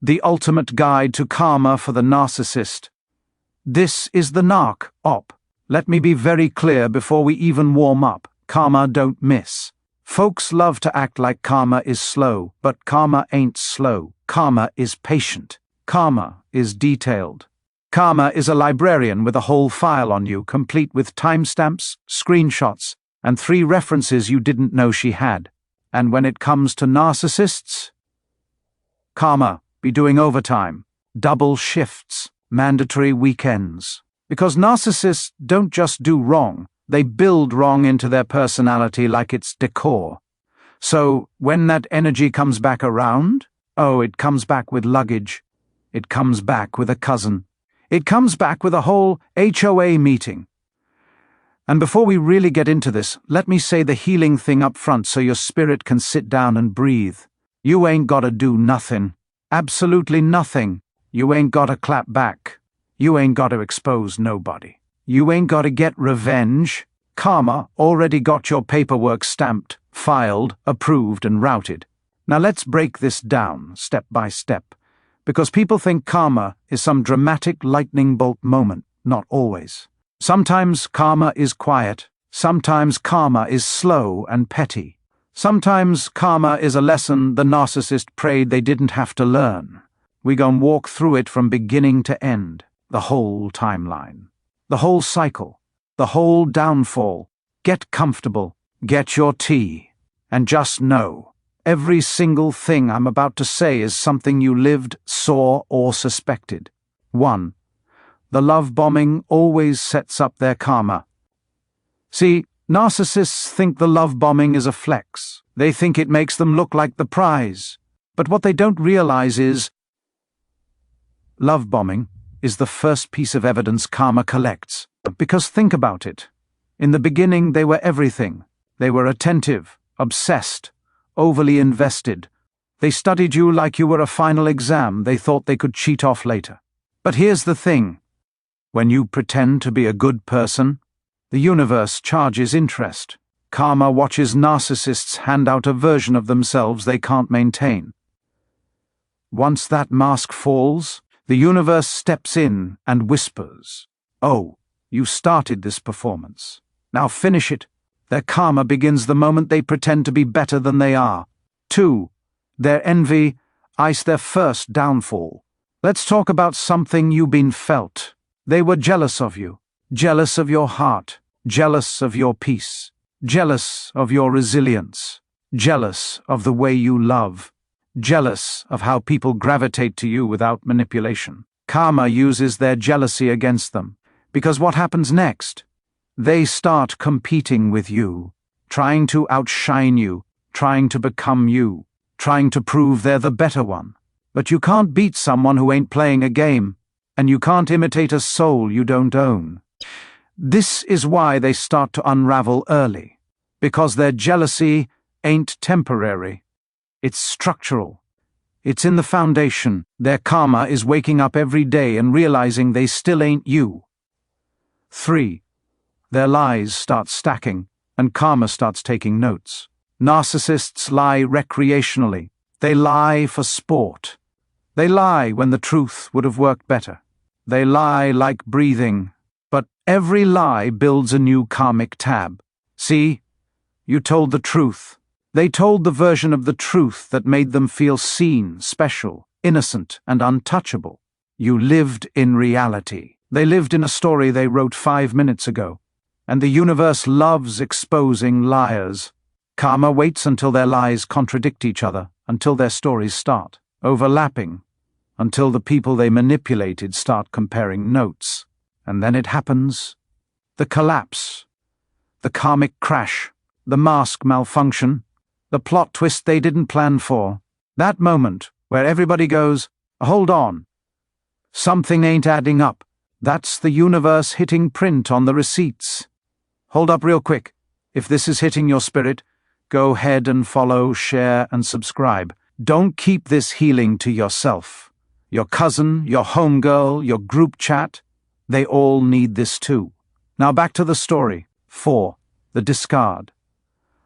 the ultimate guide to karma for the narcissist. This is the Narc Opp. Let me be very clear before we even warm up. Karma don't miss. Folks love to act like karma is slow, but karma ain't slow. Karma is patient. Karma is detailed. Karma is a librarian with a whole file on you, complete with timestamps, screenshots, and 3 references you didn't know she had. And when it comes to narcissists, karma be doing overtime, double shifts, mandatory weekends. Because narcissists don't just do wrong, they build wrong into their personality like it's decor. So, when that energy comes back around, it comes back with luggage. It comes back with a cousin. It comes back with a whole HOA meeting. And before we really get into this, let me say the healing thing up front so your spirit can sit down and breathe. You ain't gotta do nothing. Absolutely nothing. You ain't gotta clap back. You ain't gotta expose nobody. You ain't gotta get revenge. Karma already got your paperwork stamped, filed, approved, and routed. Now let's break this down, step by step. Because people think karma is some dramatic lightning bolt moment. Not always. Sometimes karma is quiet. Sometimes karma is slow and petty. Sometimes karma is a lesson the narcissist prayed they didn't have to learn. We gon' walk through it from beginning to end, the whole timeline, the whole cycle, the whole downfall. Get comfortable, get your tea, and just know, every single thing I'm about to say is something you lived, saw, or suspected. 1. The love bombing always sets up their karma. See, narcissists think the love bombing is a flex. They think it makes them look like the prize. But what they don't realize is, love bombing is the first piece of evidence karma collects. Because think about it. In the beginning, they were everything. They were attentive, obsessed, overly invested. They studied you like you were a final exam they thought they could cheat off later. But here's the thing. When you pretend to be a good person, the universe charges interest. Karma watches narcissists hand out a version of themselves they can't maintain. Once that mask falls, the universe steps in and whispers, "Oh, you started this performance. Now finish it." Their karma begins the moment they pretend to be better than they are. 2. Their envy iced their first downfall. Let's talk about something you've been felt. They were jealous of you, jealous of your heart, jealous of your peace, jealous of your resilience, jealous of the way you love, jealous of how people gravitate to you without manipulation. Karma uses their jealousy against them, because what happens next? They start competing with you, trying to outshine you, trying to become you, trying to prove they're the better one. But you can't beat someone who ain't playing a game, and you can't imitate a soul you don't own. This is why they start to unravel early, because their jealousy ain't temporary. It's structural. It's in the foundation. Their karma is waking up every day and realizing they still ain't you. 3. Their lies start stacking, and karma starts taking notes. Narcissists lie recreationally. They lie for sport. They lie when the truth would have worked better. They lie like breathing. But every lie builds a new karmic tab. See? You told the truth. They told the version of the truth that made them feel seen, special, innocent, and untouchable. You lived in reality. They lived in a story they wrote 5 minutes ago. And the universe loves exposing liars. Karma waits until their lies contradict each other, until their stories start overlapping, until the people they manipulated start comparing notes. And then it happens. The collapse. The karmic crash. The mask malfunction. The plot twist they didn't plan for. That moment where everybody goes, "Hold on. Something ain't adding up." That's the universe hitting print on the receipts. Hold up real quick. If this is hitting your spirit, go ahead and follow, share, and subscribe. Don't keep this healing to yourself. Your cousin, your homegirl, your group chat, they all need this too. Now back to the story. 4. The discard.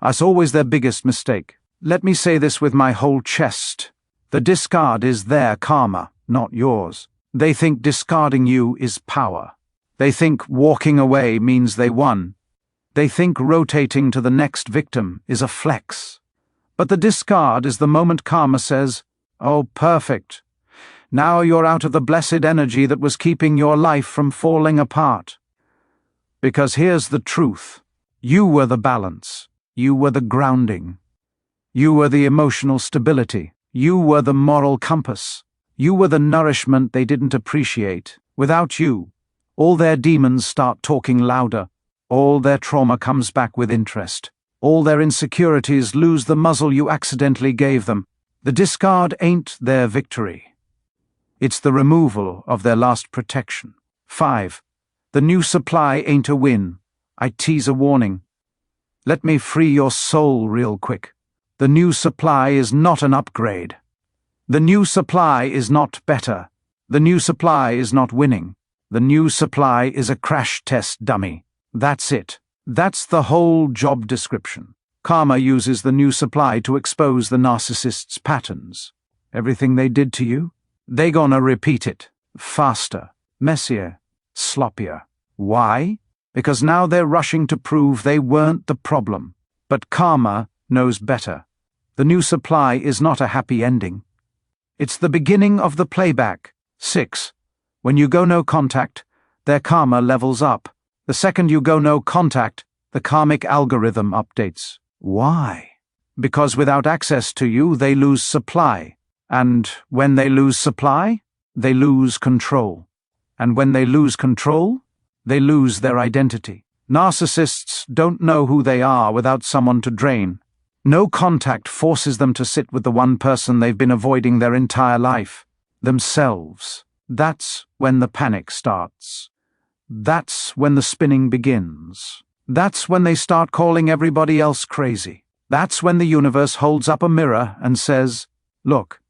That's always their biggest mistake. Let me say this with my whole chest. The discard is their karma, not yours. They think discarding you is power. They think walking away means they won. They think rotating to the next victim is a flex. But the discard is the moment karma says, "Oh, perfect. Now you're out of the blessed energy that was keeping your life from falling apart." Because here's the truth. You were the balance. You were the grounding. You were the emotional stability. You were the moral compass. You were the nourishment they didn't appreciate. Without you, all their demons start talking louder. All their trauma comes back with interest. All their insecurities lose the muzzle you accidentally gave them. The discard ain't their victory. It's the removal of their last protection. 5. The new supply ain't a win. I tease a warning. Let me free your soul real quick. The new supply is not an upgrade. The new supply is not better. The new supply is not winning. The new supply is a crash test dummy. That's it. That's the whole job description. Karma uses the new supply to expose the narcissist's patterns. Everything they did to you, they gonna repeat it. Faster, messier, sloppier. Why? Because now they're rushing to prove they weren't the problem. But karma knows better. The new supply is not a happy ending. It's the beginning of the playback. 6. When you go no contact, their karma levels up. The second you go no contact, the karmic algorithm updates. Why? Because without access to you, they lose supply. And when they lose supply, they lose control. And when they lose control, they lose their identity. Narcissists don't know who they are without someone to drain. No contact forces them to sit with the one person they've been avoiding their entire life, themselves. That's when the panic starts. That's when the spinning begins. That's when they start calling everybody else crazy. That's when the universe holds up a mirror and says, "Look,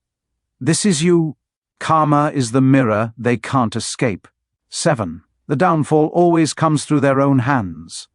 this is you." Karma is the mirror they can't escape. 7. The downfall always comes through their own hands.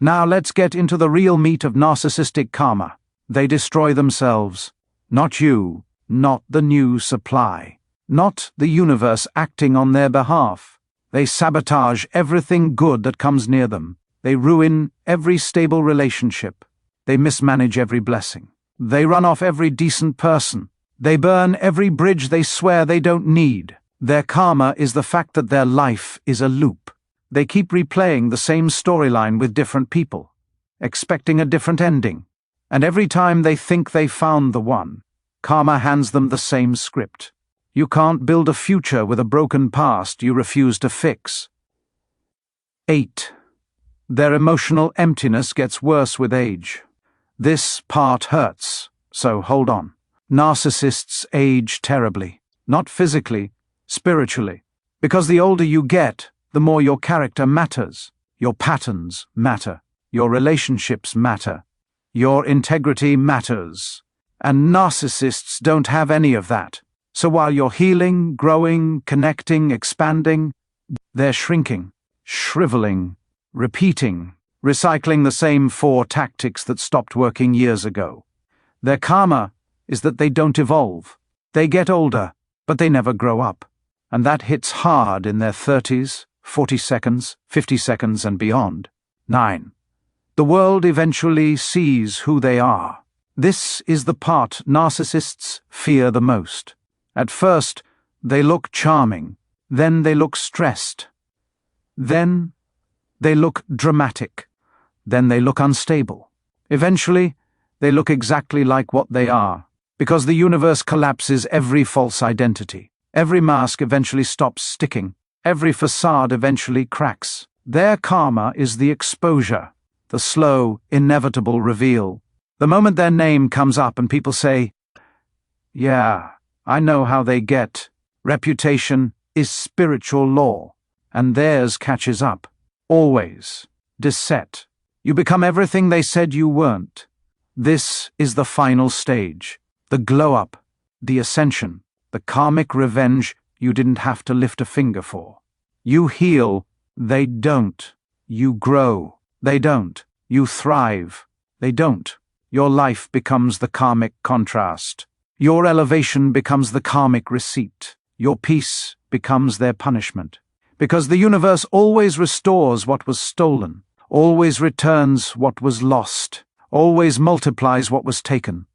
Now let's get into the real meat of narcissistic karma. They destroy themselves. Not you, not the new supply, not the universe acting on their behalf. They sabotage everything good that comes near them. They ruin every stable relationship. They mismanage every blessing. They run off every decent person. They burn every bridge they swear they don't need. Their karma is the fact that their life is a loop. They keep replaying the same storyline with different people, expecting a different ending. And every time they think they found the one, karma hands them the same script. You can't build a future with a broken past you refuse to fix. 8. Their emotional emptiness gets worse with age. This part hurts, so hold on. Narcissists age terribly, not physically, spiritually. Because the older you get, the more your character matters. Your patterns matter. Your relationships matter. Your integrity matters. And narcissists don't have any of that. So while you're healing, growing, connecting, expanding, they're shrinking, shriveling, repeating, recycling the same 4 tactics that stopped working years ago. Their karma is that they don't evolve. They get older, but they never grow up. And that hits hard in their 30s, 40 seconds, 50 seconds and beyond. 9. The world eventually sees who they are. This is the part narcissists fear the most. At first, they look charming. Then they look stressed. Then they look dramatic. Then they look unstable. Eventually, they look exactly like what they are, because the universe collapses every false identity. Every mask eventually stops sticking. Every facade eventually cracks. Their karma is the exposure, the slow, inevitable reveal. The moment their name comes up and people say, "Yeah, I know how they get." Reputation is spiritual law, and theirs catches up. Always. Deset. You become everything they said you weren't. This is the final stage. The glow-up, the ascension, the karmic revenge you didn't have to lift a finger for. You heal, they don't. You grow, they don't. You thrive, they don't. Your life becomes the karmic contrast. Your elevation becomes the karmic receipt. Your peace becomes their punishment. Because the universe always restores what was stolen, always returns what was lost, always multiplies what was taken.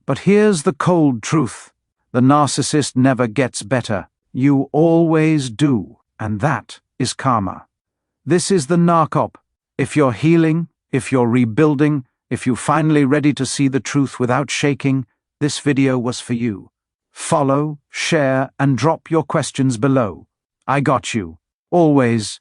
But here's the cold truth. The narcissist never gets better. You always do, and that is karma. This is the Narc Opp. If you're healing, if you're rebuilding, if you're finally ready to see the truth without shaking, this video was for you. Follow, share, and drop your questions below. I got you. Always.